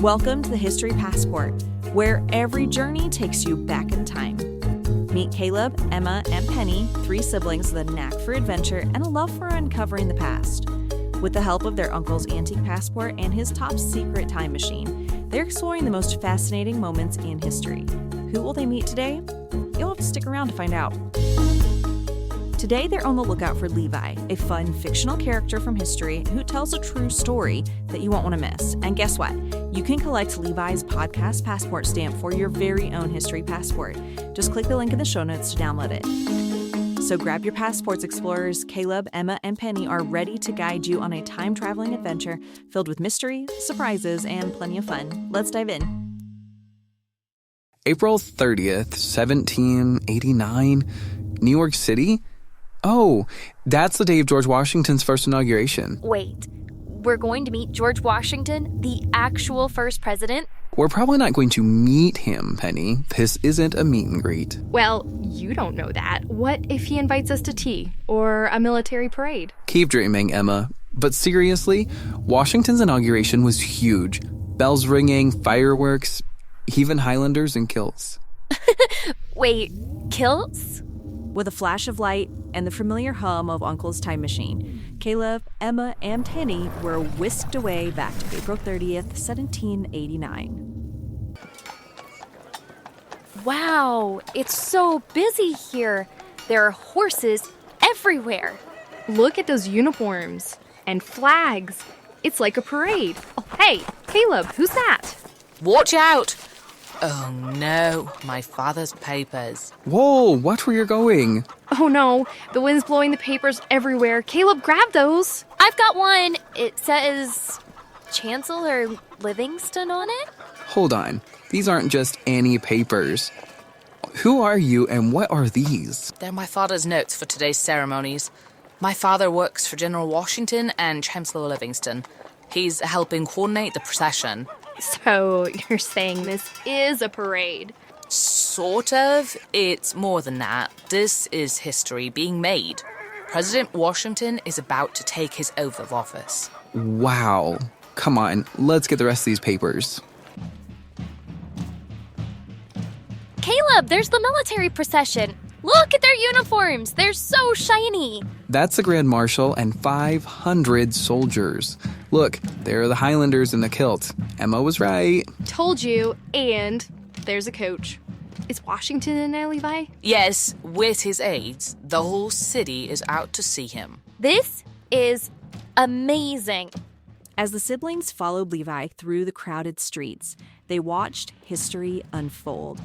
Welcome to the History Passport, where every journey takes you back in time. Meet Caleb, Emma, and Penny, three siblings with a knack for adventure and a love for uncovering the past. With the help of their uncle's antique passport and his top secret time machine, they're exploring the most fascinating moments in history. Who will they meet today? You'll have to stick around to find out. Today, they're on the lookout for Levi, a fun fictional character from history who tells a true story that you won't want to miss. And guess what? You can collect Levi's podcast passport stamp for your very own history passport. Just click the link in the show notes to download it. So grab your passports, explorers. Caleb, Emma, and Penny are ready to guide you on a time-traveling adventure filled with mystery, surprises, and plenty of fun. Let's dive in. April 30th, 1789, New York City? Oh, that's the day of George Washington's first inauguration. Wait, we're going to meet George Washington, the actual first president? We're probably not going to meet him, Penny. This isn't a meet and greet. Well, you don't know that. What if he invites us to tea or a military parade? Keep dreaming, Emma. But seriously, Washington's inauguration was huge. Bells ringing, fireworks, even Highlanders in kilts. Wait, kilts? With a flash of light and the familiar hum of Uncle's time machine, Caleb, Emma, and Penny were whisked away back to April 30th, 1789. Wow, it's so busy here. There are horses everywhere. Look at those uniforms and flags. It's like a parade. Oh, hey, Caleb, who's that? Watch out! Oh no, my father's papers. Whoa, watch where you're going. Oh no, the wind's blowing the papers everywhere. Caleb, grab those. I've got one. It says Chancellor Livingston on it. Hold on, these aren't just any papers. Who are you and what are these? They're my father's notes for today's ceremonies. My father works for General Washington and Chancellor Livingston. He's helping coordinate the procession. So you're saying this is a parade? Sort of. It's more than that. This is history being made. President Washington is about to take his oath of office. Wow. Come on, let's get the rest of these papers. Caleb, there's the military procession. Look at their uniforms. They're so shiny. That's the Grand Marshal and 500 soldiers. Look, there are the Highlanders in the kilt. Emma was right. Told you, and there's a coach. Is Washington in there, Levi? Yes, with his aides. The whole city is out to see him. This is amazing. As the siblings followed Levi through the crowded streets, they watched history unfold.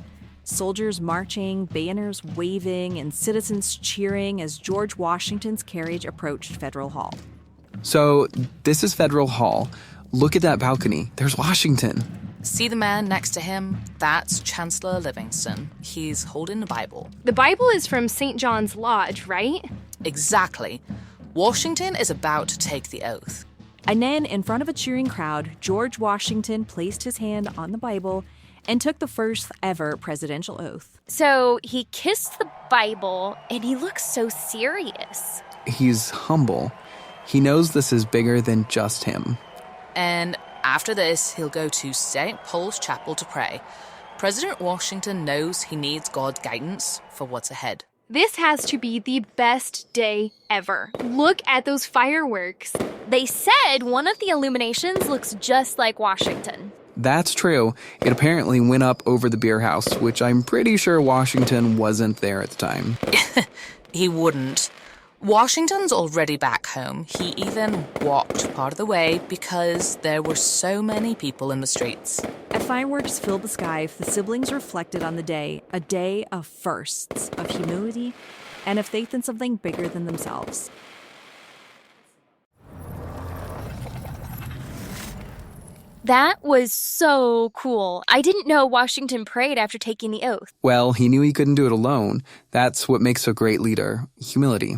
Soldiers marching, banners waving, and citizens cheering as George Washington's carriage approached Federal Hall. So, this is Federal Hall. Look at that balcony. There's Washington. See the man next to him? That's Chancellor Livingston. He's holding the Bible. The Bible is from St. John's Lodge, right? Exactly. Washington is about to take the oath. And then, in front of a cheering crowd, George Washington placed his hand on the Bible and took the first ever presidential oath. So he kissed the Bible, and he looks so serious. He's humble. He knows this is bigger than just him. And after this, he'll go to St. Paul's Chapel to pray. President Washington knows he needs God's guidance for what's ahead. This has to be the best day ever. Look at those fireworks. They said one of the illuminations looks just like Washington. That's true. It apparently went up over the beer house, which I'm pretty sure Washington wasn't there at the time. He wouldn't. Washington's already back home. He even walked part of the way because there were so many people in the streets. As fireworks filled the sky, the siblings reflected on the day, a day of firsts, of humility, and of faith in something bigger than themselves. That was so cool. I didn't know Washington prayed after taking the oath. Well, he knew he couldn't do it alone. That's what makes a great leader, humility.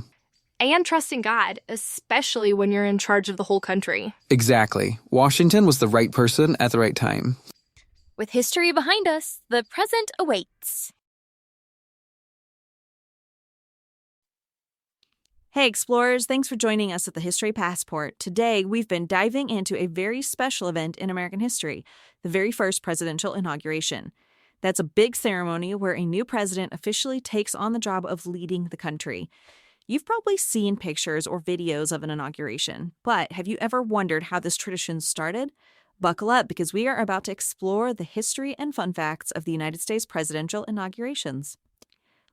And trusting God, especially when you're in charge of the whole country. Exactly. Washington was the right person at the right time. With history behind us, the present awaits. Hey explorers, thanks for joining us at the History Passport. Today, we've been diving into a very special event in American history, the very first presidential inauguration. That's a big ceremony where a new president officially takes on the job of leading the country. You've probably seen pictures or videos of an inauguration, but have you ever wondered how this tradition started? Buckle up because we are about to explore the history and fun facts of the United States presidential inaugurations.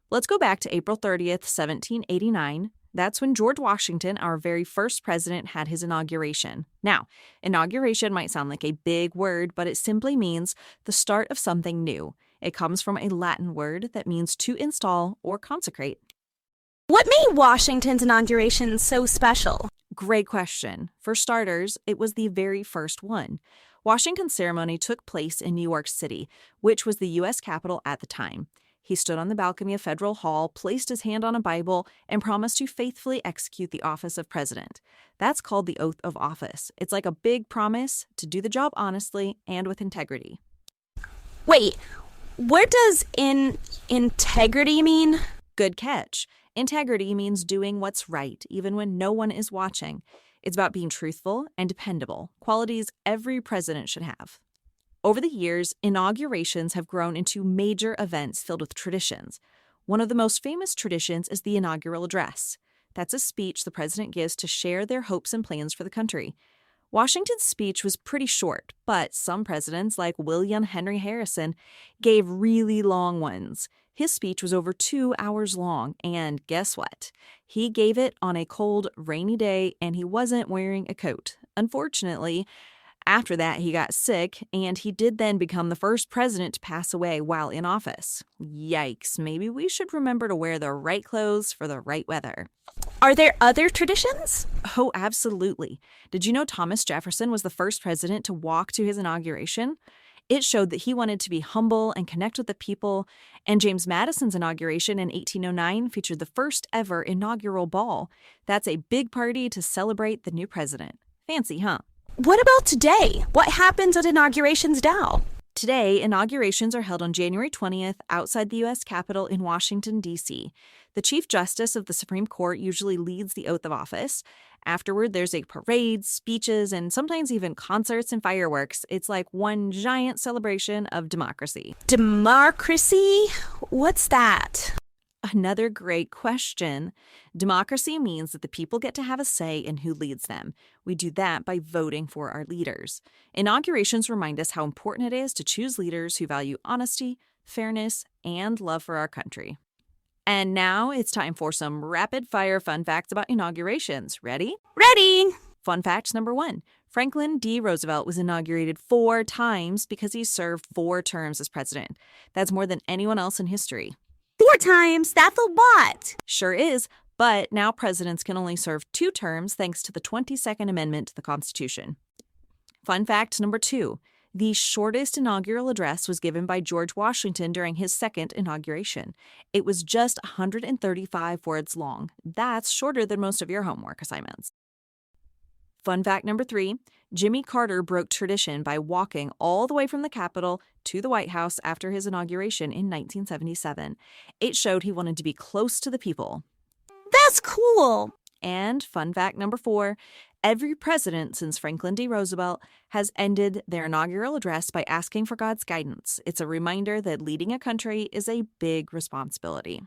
Let's go back to April 30th, 1789. That's when George Washington, our very first president, had his inauguration. Now, inauguration might sound like a big word, but it simply means the start of something new. It comes from a Latin word that means to install or consecrate. What made Washington's inauguration so special? Great question. For starters, it was the very first one. Washington's ceremony took place in New York City, which was the U.S. capital at the time. He stood on the balcony of Federal Hall, placed his hand on a Bible, and promised to faithfully execute the office of president. That's called the oath of office. It's like a big promise to do the job honestly and with integrity. Wait, what does integrity mean? Good catch. Integrity means doing what's right, even when no one is watching. It's about being truthful and dependable, qualities every president should have. Over the years, inaugurations have grown into major events filled with traditions. One of the most famous traditions is the inaugural address. That's a speech the president gives to share their hopes and plans for the country. Washington's speech was pretty short, but some presidents, like William Henry Harrison, gave really long ones. His speech was over 2 hours long, and guess what? He gave it on a cold, rainy day, and he wasn't wearing a coat. Unfortunately, after that, he got sick, and he did then become the first president to pass away while in office. Yikes, maybe we should remember to wear the right clothes for the right weather. Are there other traditions? Oh, absolutely. Did you know Thomas Jefferson was the first president to walk to his inauguration? It showed that he wanted to be humble and connect with the people, and James Madison's inauguration in 1809 featured the first ever inaugural ball. That's a big party to celebrate the new president. Fancy, huh? What about today? What happens at inaugurations now? Today, inaugurations are held on January 20th outside the U.S. Capitol in Washington, D.C. The Chief Justice of the Supreme Court usually leads the oath of office. Afterward, there's a parade, speeches, and sometimes even concerts and fireworks. It's like one giant celebration of democracy. Democracy? What's that? Another great question. Democracy means that the people get to have a say in who leads them. We do that by voting for our leaders. Inaugurations remind us how important it is to choose leaders who value honesty, fairness, and love for our country. And now it's time for some rapid-fire fun facts about inaugurations. Ready? Ready! Fun fact number 1. Franklin D. Roosevelt was inaugurated 4 times because he served 4 terms as president. That's more than anyone else in history. 4 times? That's a lot! Sure is, but now presidents can only serve 2 terms thanks to the 22nd Amendment to the Constitution. Fun fact number 2. The shortest inaugural address was given by George Washington during his second inauguration. It was just 135 words long. That's shorter than most of your homework assignments. Fun fact number 3. Jimmy Carter broke tradition by walking all the way from the Capitol to the White House after his inauguration in 1977. It showed he wanted to be close to the people. That's cool! And fun fact number 4, every president since Franklin D. Roosevelt has ended their inaugural address by asking for God's guidance. It's a reminder that leading a country is a big responsibility.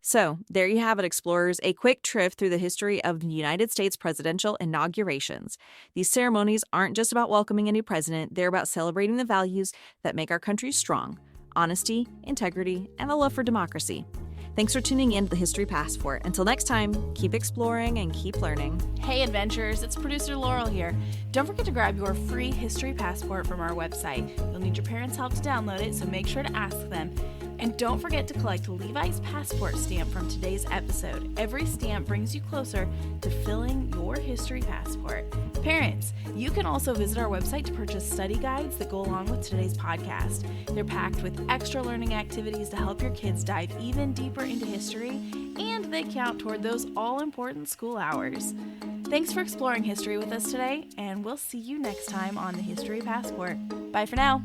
So, there you have it, explorers, a quick trip through the history of the United States presidential inaugurations. These ceremonies aren't just about welcoming a new president, they're about celebrating the values that make our country strong: honesty, integrity, and the love for democracy. Thanks for tuning in to the History Passport. Until next time, keep exploring and keep learning. Hey adventurers, it's producer Laurel here. Don't forget to grab your free History Passport from our website. You'll need your parents' help to download it, so make sure to ask them. And don't forget to collect Levi's passport stamp from today's episode. Every stamp brings you closer to filling your history passport. Parents, you can also visit our website to purchase study guides that go along with today's podcast. They're packed with extra learning activities to help your kids dive even deeper into history, and they count toward those all-important school hours. Thanks for exploring history with us today, and we'll see you next time on the History Passport. Bye for now.